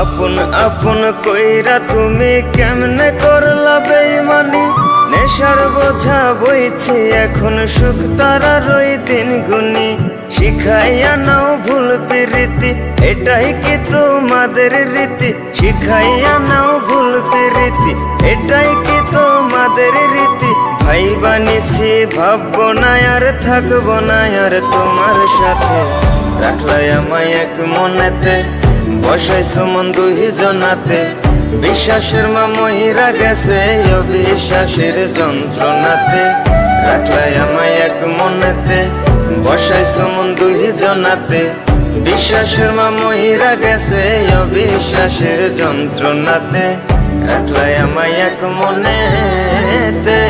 আপন আপন কইরা তুমি কেমনে করলা বেইমানি, নেশার বোঝা বইছে এখন সুখ তারা রই দিন গুনি। শিখাইয়া নাও ভুল প্রীতি, এটাই কি তোমাদের রীতি? শিখাইয়া নাও ভুল প্রীতি, এটাই কি তোমাদের রীতি? ভাই বানিছি ভাববো না আর থাকবো না আর তোমার সাথে, রাখলাই আমায় এক মনেতে, বসাইছো মন দুই জনাতে। বিশ্বাসের মা মহিরা গেছে অবিশ্বাসের যন্ত্রণাতে, রাখলাই আমায় এক মনেতে, বসাইছো মন দুই জনাতে। বিশ্বাসের মা মহিরা গেছে অবিশ্বাসের যন্ত্রণাতে, রাখলাই আমায় এক মনেতে।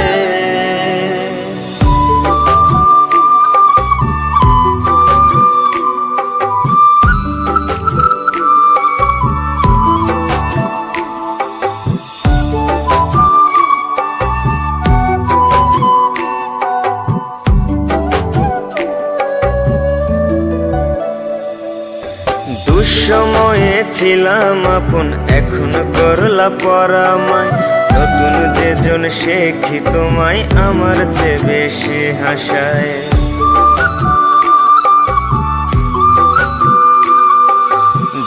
দুঃসময়ে ছিলাম আপন, এখন করলা পরামায়। নতুন যেজন শেখি তোমায় আমার চেয়ে বেশি হাসায়।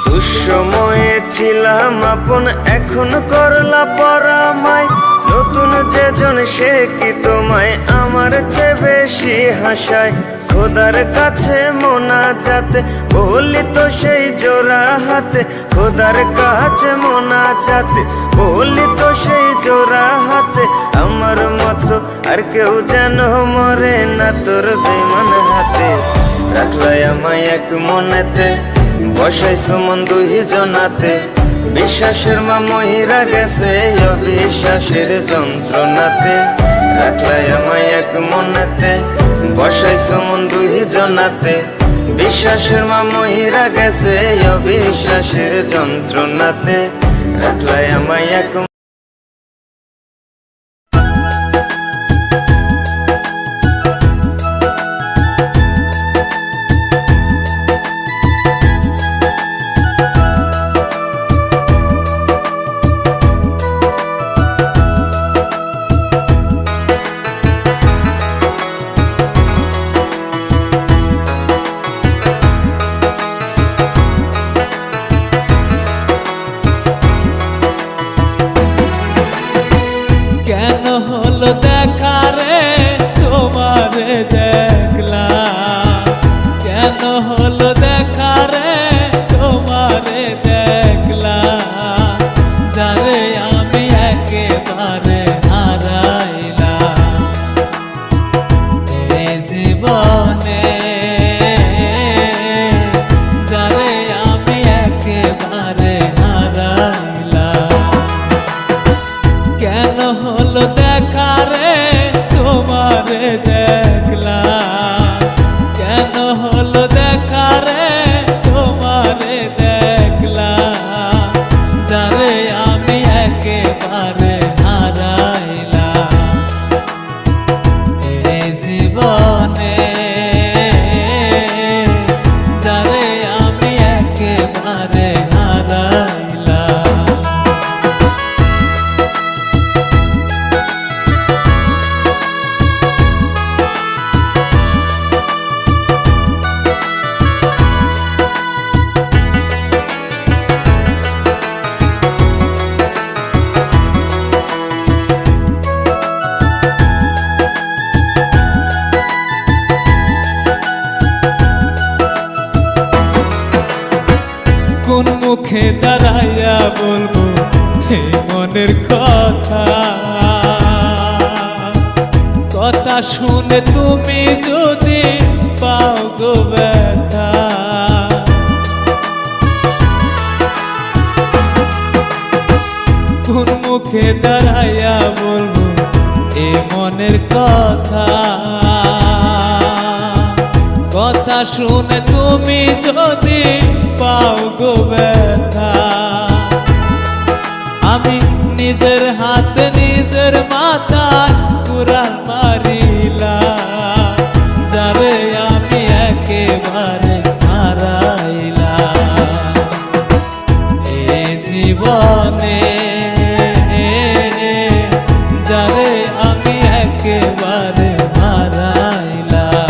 দুঃসময়ে ছিলাম আপন, এখন করলা পরামায়। নতুন যেজন শেখি তোমায় আমার চেয়ে বেশি হাসায়। খোদার কাছে মোনাজাতে বলি তো সেই জোড়া হাতে, খোদার কাছে মোনাজাতে বলি তো সেই জোড়া হাতে। আমার মতো আর কেউ যেন মরে না তোর বেমান হাতে, রাখলাই আমায় এক মনেতে, বসাইছো মন দুই জনাতে। বিশ্বাসের মা মহিরা গেছে অবিশ্বাসের যন্ত্রণাতে, রাখলাই আমায় এক মনেতে, বসাইছো মন দুই জনাতে। বিশ্বাসের মা মহিরা গেছে অবিশ্বাসের যন্ত্রণাতে, রাখলাই আমায় এক। কেন হলো দেখা রে তোমারে দেখলাম, কেন হলো দেখা রে তোমারে দেখলাম। যারে আমি একেবারে হারাইলাম এই জীবনে, যারে আমি একেবারে হারাইলাম। কেন হলো দেখা রে তোমারে দেখলাম, কেন হলো দেখা রে তোমারে দেখলাম। যারে আমি একেবারে হারাইলাম এই জীবনে, যারে আমি একেবারে হারাইলাম। কোন মুখে দাঁড়াইয়া বলবো এই মনের কথা, কথা শুনে তুমি যদি পাও গো ব্যথা। কোন মুখে দাঁড়াইয়া বলবো এই মনের কথা, কথা শুনে তুমি যদি পাও গো ব্যথা। আমি নিজের হাতে নিজের মাথায় কুড়াল মারিলাম, যারে আমি একেবারে হারাইলাম জীবনে যারে আমি একেবারে হারাইলাম।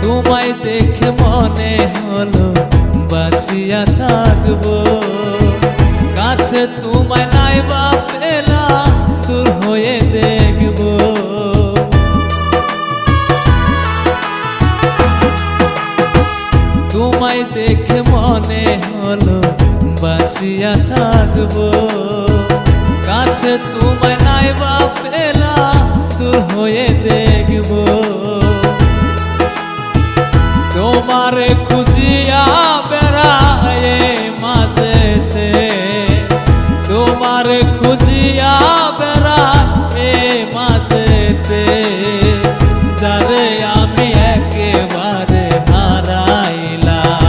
তোমায় দেখে মনে হলো বাঁচিয়া থাকবো, কাছে তোমায় নাই বা পেলাম দূর হয়ে দেখবো। তোমায় দেখে মনে হলো বাঁচিয়া থাকবো, কাছে তোমায় নাই বা পেলাম দূর হয়ে দেখবো। তোমারে খুঁজিয়া বেড়ায়ে মাঝেতে, তোমারে খুঁজিয়া বেড়ায়ে মাঝেতে, যারে আমি একেবারে হারাইলাম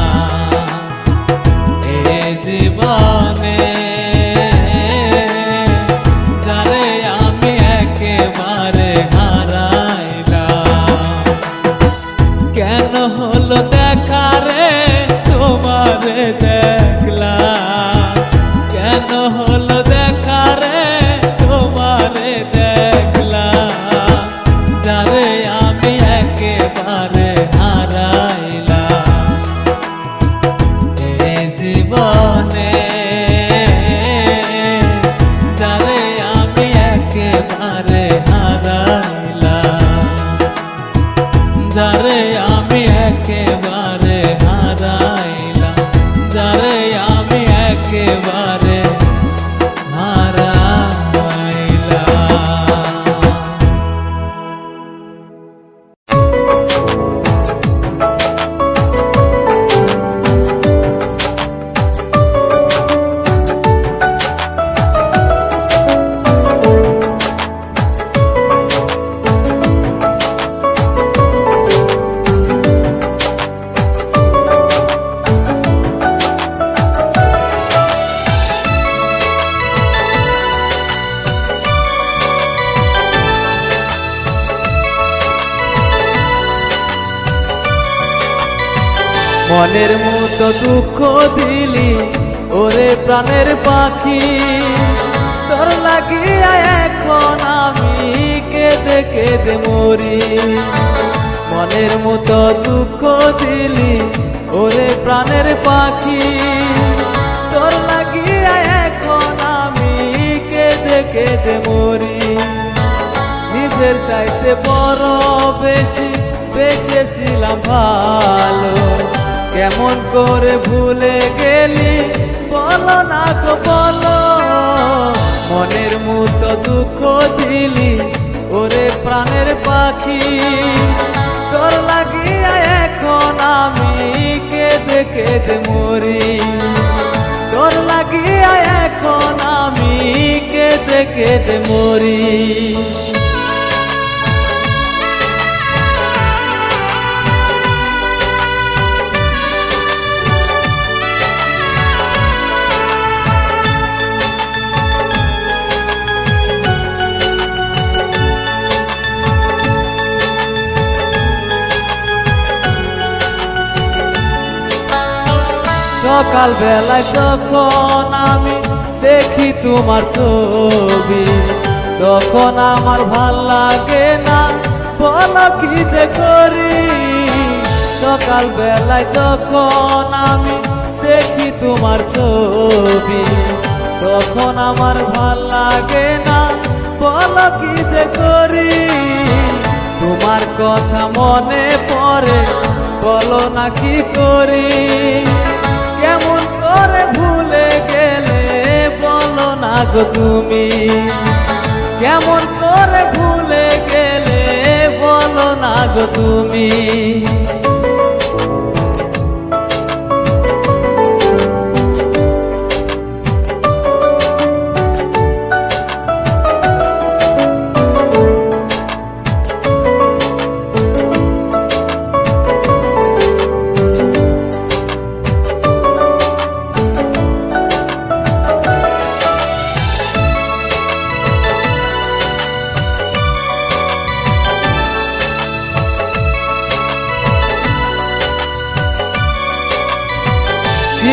এ জীবনে, যারে আমি একেবারে হারাইলাম। কেন হলো দেখা রে তোমারে দেখলাম, কেন হলো দেখা রে তোমারে দেখলাম, যারে আমি একেবারে হারাইলাম এ জীবনে, যারে আমি একেবারে হারাইলাম, যারে আমি একেবারে হারাইলাম, যারে আমি একেবারে মনের মতো দুঃখ দিলি ওরে প্রাণের পাখি, তোর লাগিয়া এখন আমি কেঁদে কেঁদে মরি। মনের মতো দুঃখ দিলি ওরে প্রাণের পাখি, তোর লাগিয়া এখন আমি কেঁদে কেঁদে মরি। নিজের চাইতে বড় বেশি বেসেছিলাম ভালো, কেমন করে ভুলে গেলি বলো না গো বলো। মনের মতো দুঃখ দিলি ওরে প্রাণের পাখি, তোর লাগিয়া এখন আমি কেঁদে কেঁদে মরি। তোর লাগিয়া এখন আমি কেঁদে কেঁদে মরি। সকাল বেলায় যখন আমি দেখি তোমার ছবি, তখন আমার ভাল লাগে না বলো কি যে করি। সকাল বেলায় যখন আমি দেখি তোমার ছবি, তখন আমার ভাল লাগে না বলো কি যে করি। তোমার কথা মনে পড়ে বলো না কি করি। কেমন করে ভুলে গেলে বলো না গো তুমি, কেমন করে ভুলে গেলে বলো না গো তুমি।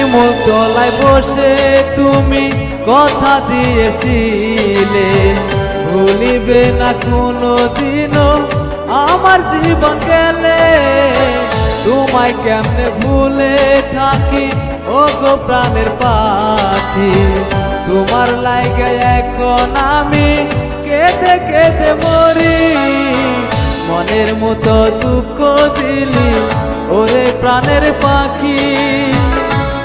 শিমুল তলায় বসে তুমি কথা দিয়েছিলে ভুলিবে না কোনো দিনও আমার জীবন গেলে। তোমায় কেমনে ভুলে থাকি ও গো প্রাণের পাখি, তোমার লাইগে এখন আমি কেঁদে কেঁদে মরি। মনের মতো দুঃখ দিলি ওরে প্রাণের পাখি,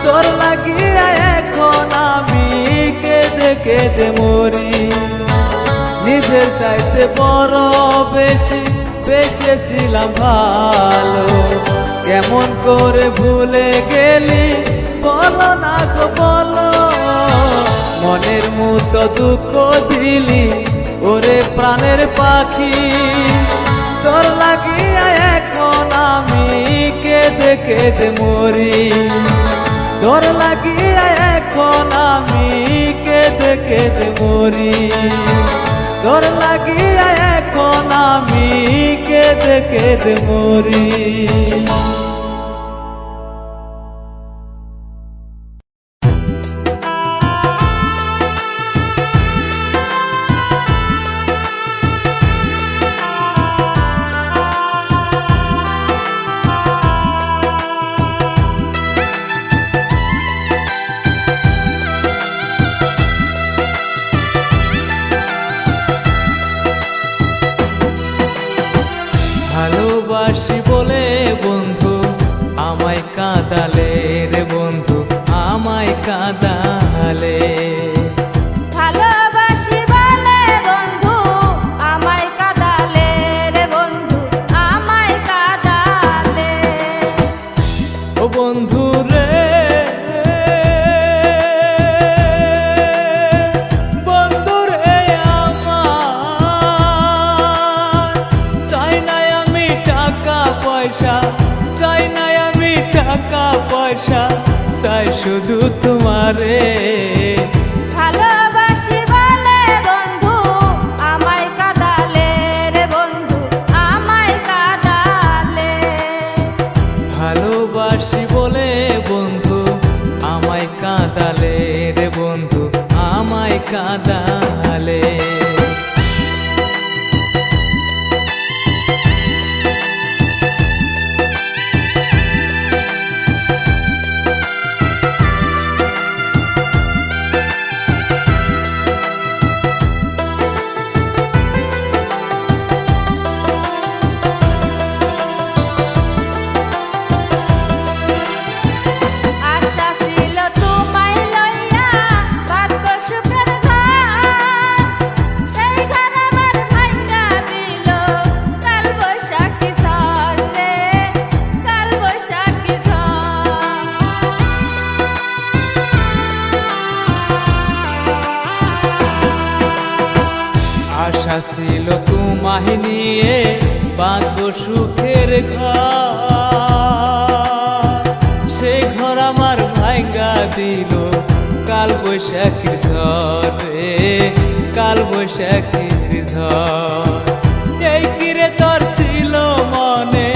তোর লাগিয়া এখন আমি কেঁদে কেঁদে মরি। নিজের চাইতে বড় বেশি বেসেছিলাম ভালো, কেমন করে ভুলে গেলি বলো না গো বলো। মনের মতো দুঃখ দিলি ওরে প্রাণের পাখি, তোর লাগিয়া এখন আমি কেঁদে কেঁদে মরি। তোর লাগিয়া এখন আমি কেঁদে কেঁদে মরি। তোর লাগিয়া এখন আমি কেঁদে কেঁদে মরি। ভালোবাসি বলে বন্ধু আমায় কাঁদালে রে বন্ধু, আমায় কাঁদালে। ভালোবাসি বলে বন্ধু আমায় কাঁদালে রে বন্ধু, আমায় কাঁদালে। ও বন্ধু রে বন্ধু রে আমার, চাই না আমি টাকা পয়সা, চাই না আমি টাকা পয়সা, চাই শুধু তোমারে। ভালোবাসি বলে বন্ধু আমায় কাঁদালে রে বন্ধু, আমায় কাঁদালে। ভালোবাসি বলে বন্ধু আমায় কাঁদালে রে বন্ধু, আমায় কাঁদালে। আশা ছিল তোমায় লইয়া বাঁধব সুখের ঘর, সেই ঘর আমার ভাঙা দিল কাল বৈশাখী ঝড় রে, কাল বৈশাখী ঝড়। আশা ছিল তোমায় নিয়ে বাঁধব সুখের ঘর, সেই ঘর আমার ভাঙ্গা দিল কাল বৈশাখীর ঝড় রে, কাল বৈশাখীর ঝড়। এই কিরে তোর ছিল মনে,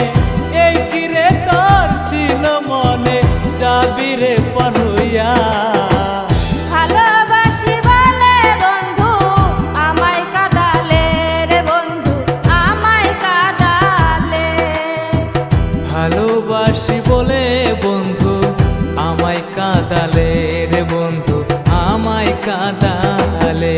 এই কিরে তোর ছিল মনে, যাবি রে পার হইয়া। ভালোবাসি বলে বন্ধু আমায় কাঁদালে রে বন্ধু, আমায় কাঁদালে। ভালোবাসি বলে বন্ধু আমায় কাঁদালে রে বন্ধু, আমায় কাঁদালে।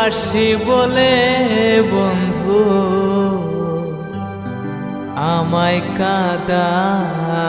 ভালোবাসি বলে বন্ধু আমায় কাঁদালে।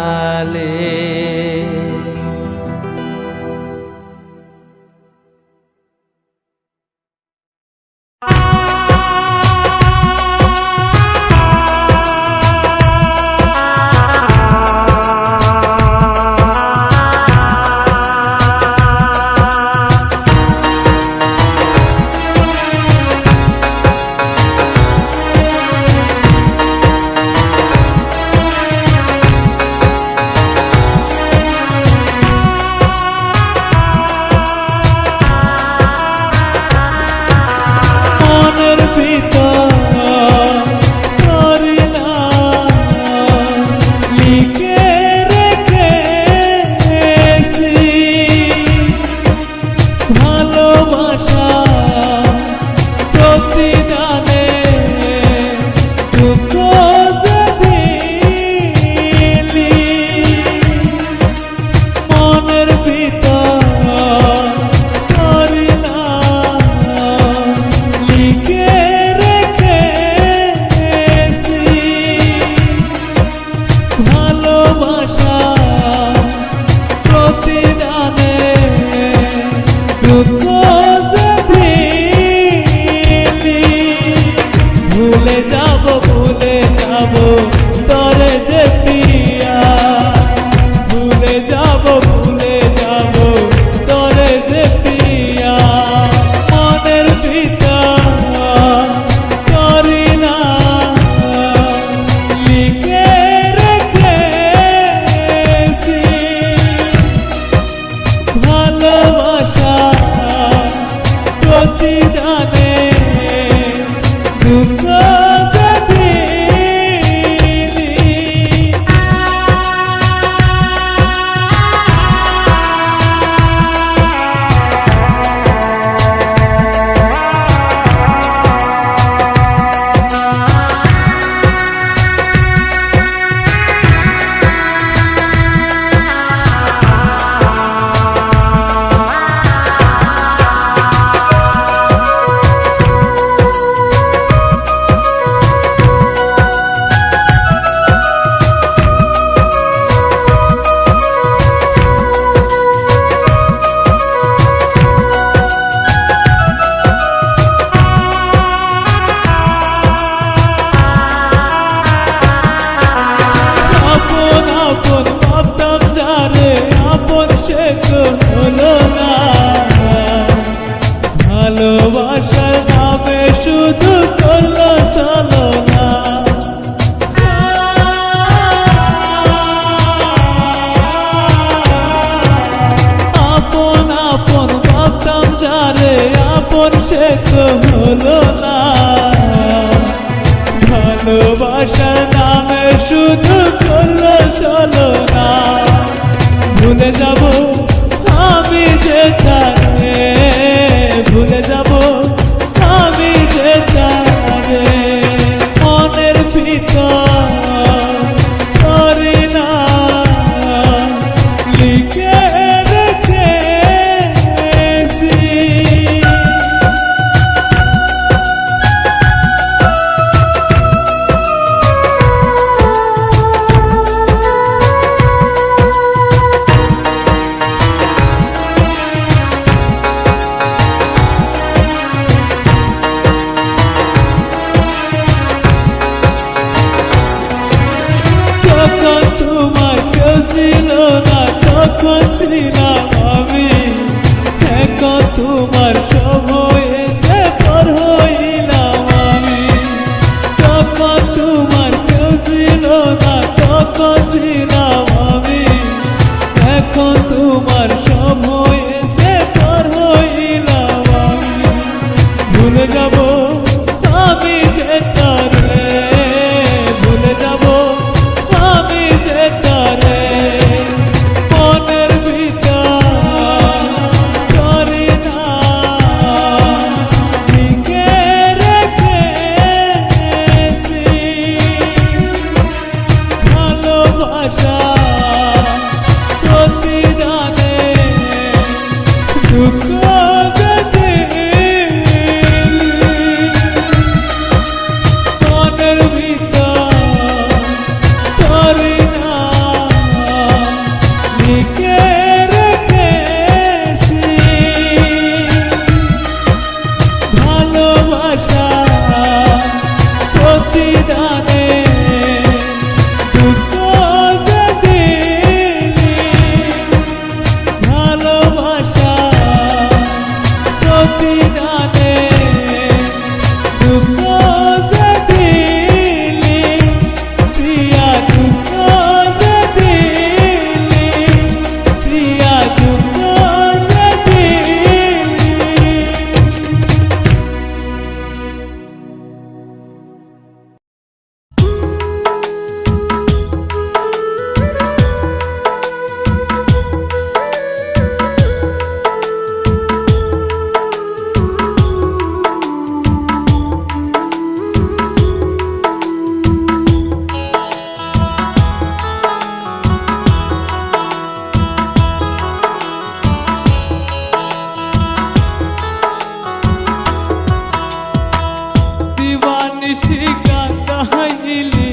ভালোবাসার নামে শুধু করলো চলো না, ভুলে যাব আমি যে তারে, ভুলে যাব আমি যে তারে, মনের ভিতর করি না লিখে রেখেছি। তোমার কেউ ছিল না তখন ছিলাম আমি, এখন তোমার সব হয়েছে পর হইলাম আমি। তখন তোমার কেউ ছিল না তখন ছিলাম আমি, এখন তোমার সব হয়েছে পর হইলাম আমি। ভুলে যাব আমি যে তারে, ভুলে যাব আমি যে তারে, মনের ভিতর করি না লিখে রেখেছি ভালোবাসা প্রতিদানে দুঃখ যে দিলি ভালোবাসা প্রতিদানে দুঃখ যে দিলি প্রিয়া দুঃখ যে দিলি প্রিয়া দুঃখ যে দিলি দিবানিশি কান্দা হাইলি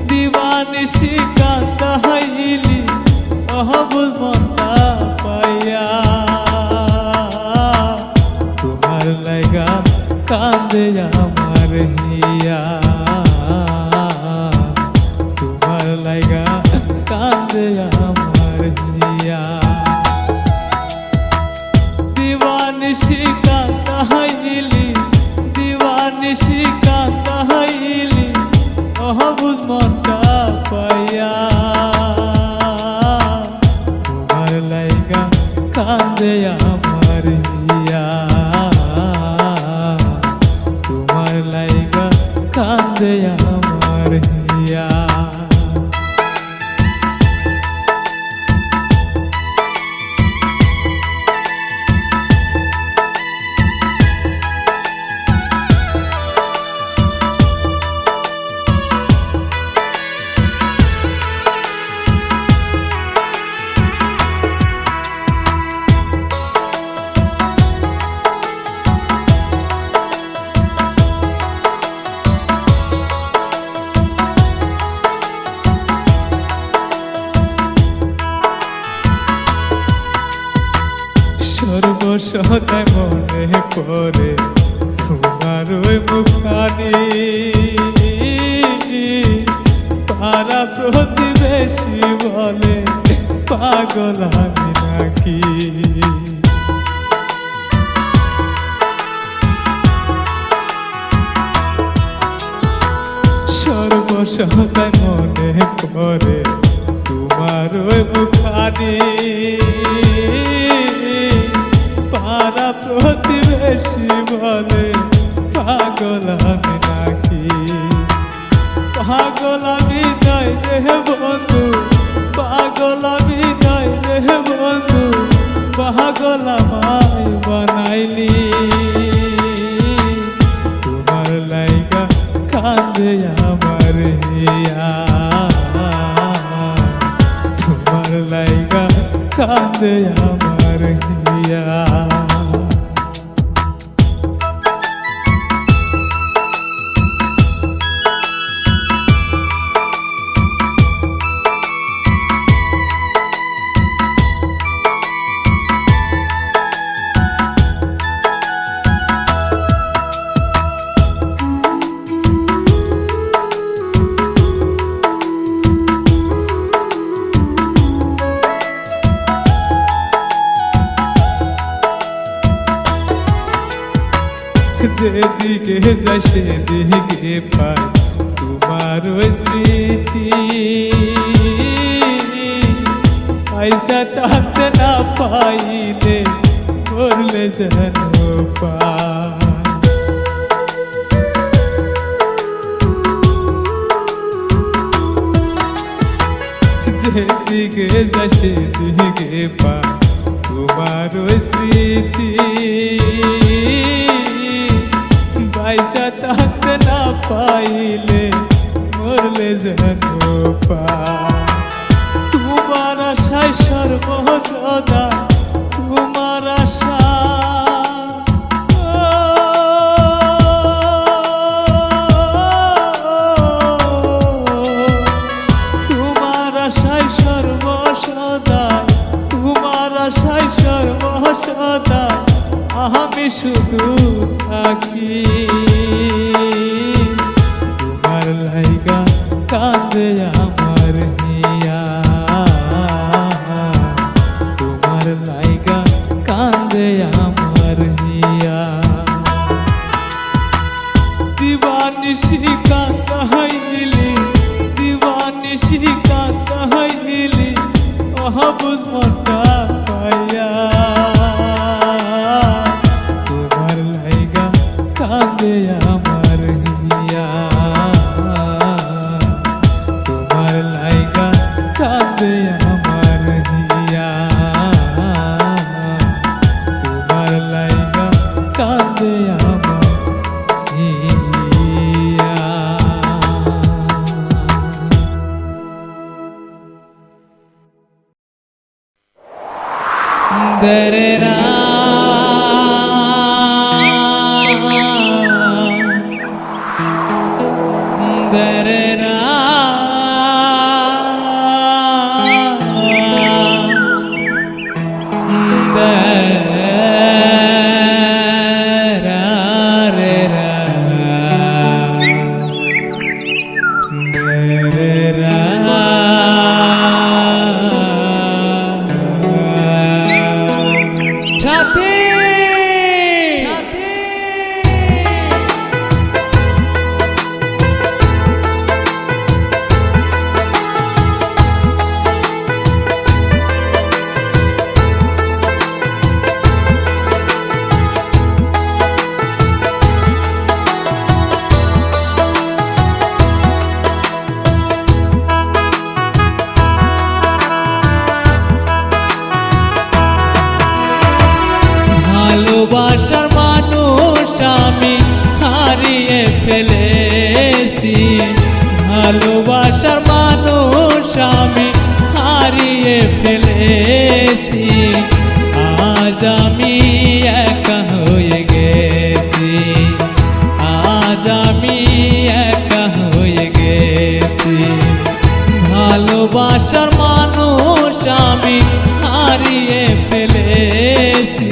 দিবানিশি কান্দা হাইলি অহবুল মন্দা পাইয়া তোমার লাগা কান্দে আমার হিয়া তোমার লাগা কান্দে আমার হিয়া দিবানিশি কান্দা হাইলি দিবানিশি কান্দা হাইলি অহবুজ মনটা পাইয়া তোমার লাইগা কান্দে আমার হিয়া তোমার লাইগা কান্দে আমার হিয়া সর্বসদায় মনে পড়ে তোমার ওই মুখানি পাড়া প্রতিবেশী বলে পাগল আমি নাকি সর্বসদায় মনে পড়ে তোমার ওই মুখানি পাড়া প্রতিবেশী বলে পাগল আমি নাকি পাগল আমি নাই রে বন্ধু পাগল আমি নাই রে বন্ধু পাগল আমায় বানাইলি তোমার লাইগা কান্দে আমার হিয়া তোমার লাইগা কান্দে আমার হিয়া যেদিকে যাই সেদিকে পাই তোমার ওই স্মৃতি পয়সা থাকতে না পাইলে করলে যেন পাই যেদিকে যাই সেদিকে পাই তোমার ওই স্মৃতি পয়সা থাকতে না পাইলে মরলে যেন পাই তোমার আশায় সর্বদা তোমার আশা তোমার আশায় সর্বসদা শুধু থাকি তোমার লাইগা কাঁদে আমার হিয়া তোমার লাইগা কাঁদে আমার হিয়া দিবানিশি কাঁদাইলি দিবানিশি কাঁদাইলি অহবুজ মনটা পাইয়া তোমার লাইগা কাঁদে আমার হিয়া তোমার লাইগা কাঁদে আমার হিয়া তোমার লাইগা কাঁদে আমার হিয়া দরেরা দরেরা ভালোবাসার মানুষ আমি হারিয়ে ফেলেছি ভালোবাসার মানুষ আমি হারিয়ে ফেলেছি আজ আমি একা হয়ে গেছি আজ আমি একা হয়ে গেছি ভালোবাসার মানুষ আমি হারিয়ে ফেলেছি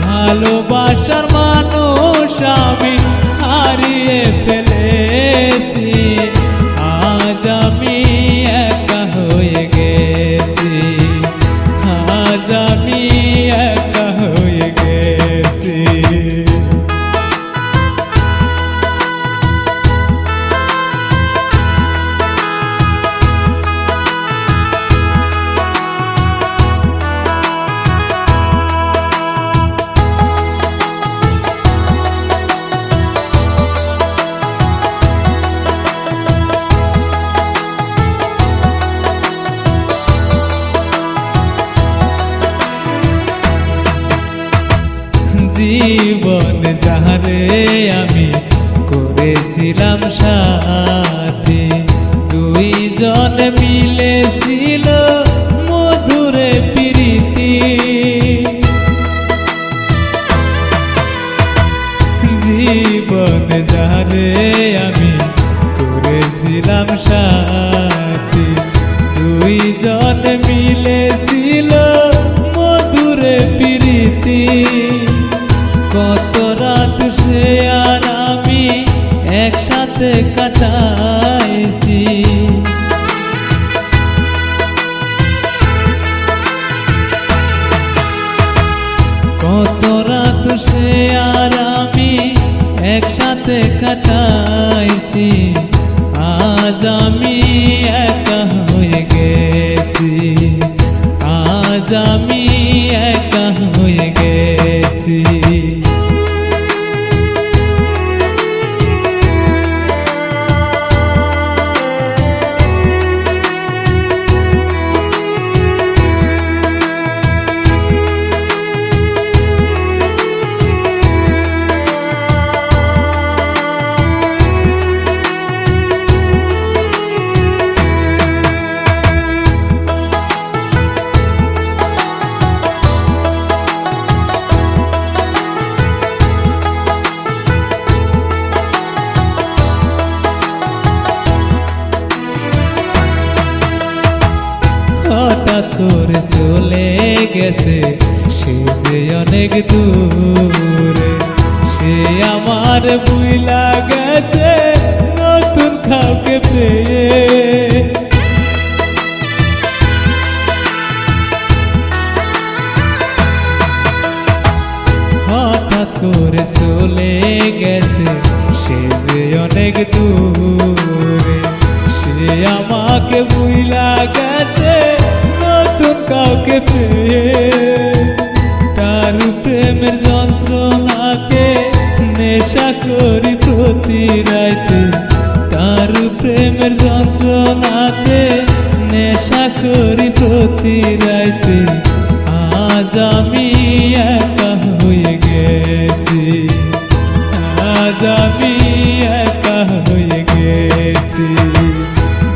ভালোবাসার মানুষ আমি হারিয়ে ফেলেছি আজ আমি একা হয়ে গেছি আজ আমি একা হয়ে গেছি জীবন যাহারে আমি করেছিলাম সাথী দুইজন মিলেছিল মধুরে প্রীতি জীবন যাহারে আমি করেছিলাম সাথী দুইজন মিলেছিল মধুরে প্রীতি কত রাত সে আর আমি একসাথে কাটাইছি কত রাত সে আর আমি একসাথে কাটাইছি আজ আমি একা হয়ে গেছি আজ আমি একা হয়ে গেছি হঠাৎ করে চলে গেছে সে যে অনেক দূরে, সে আমার বুইলা গেছে নতুন কাউকে পেয়ে। হঠাৎ করে চলে গেছে সে যে অনেক দূরে, সে আমাকে ভুইলা গেছে নতুন কাউকে পেয়ে। তার প্রেমের যন্ত্রণাকে নেশা করি প্রতি রাইতে, তার প্রেমের যন্ত্রণাতে নেশা করি প্রতি রাইতে। আজ আমি একা হয়ে গেছি, আজ আমি একা হয়ে গেছি।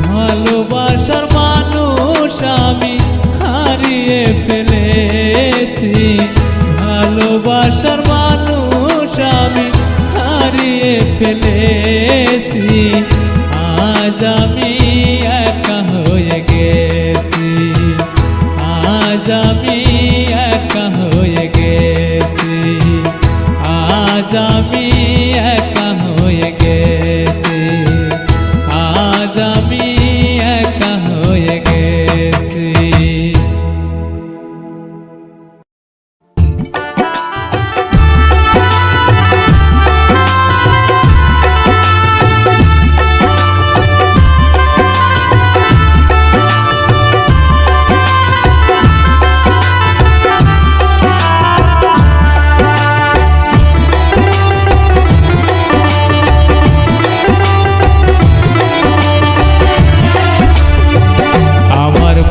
ভালোবাসার মানুষ আমি হারিয়ে ফেলেছি, ভালোবাসার মানুষ আমি হারিয়ে ফেলেছি। আজ আমি একা হয়ে গেছি, আজ আমি একা হয়ে গেছি, আজ আমি একা হয়ে গেছি, আজ আমি একা হয়ে গেছি।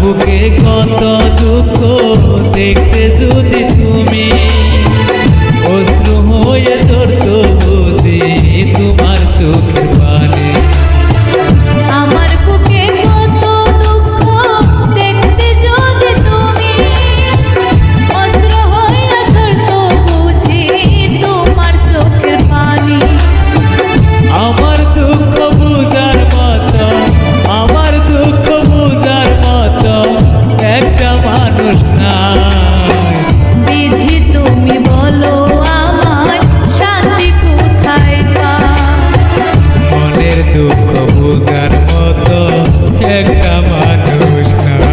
বুকে কত দুঃখ দেখতে যদি তুমি অশ্রু হয়ে ঝরতো বুঝি তোমার চোখের পানি। আমার বুকে কত দুঃখ দেখতে যদি তুমি অস্ত্র হইয়া ঝরতো বুঝি তোমার চোখের পানি। আমার দুঃখ বুঝার মতো, আমার দুঃখ বুঝার মতো একটা মানুষ নাই। বিধি তুমি বলো আমার শান্তি কোথায় পাই। মনের দুঃখ বুঝার মতো একটা মানুষ নাই।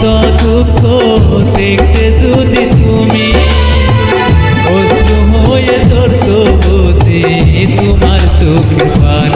কত দুঃখ দেখতে যদি তুমি অশ্রু হয়ে ঝরতো বুঝি তোমার চোখে পানি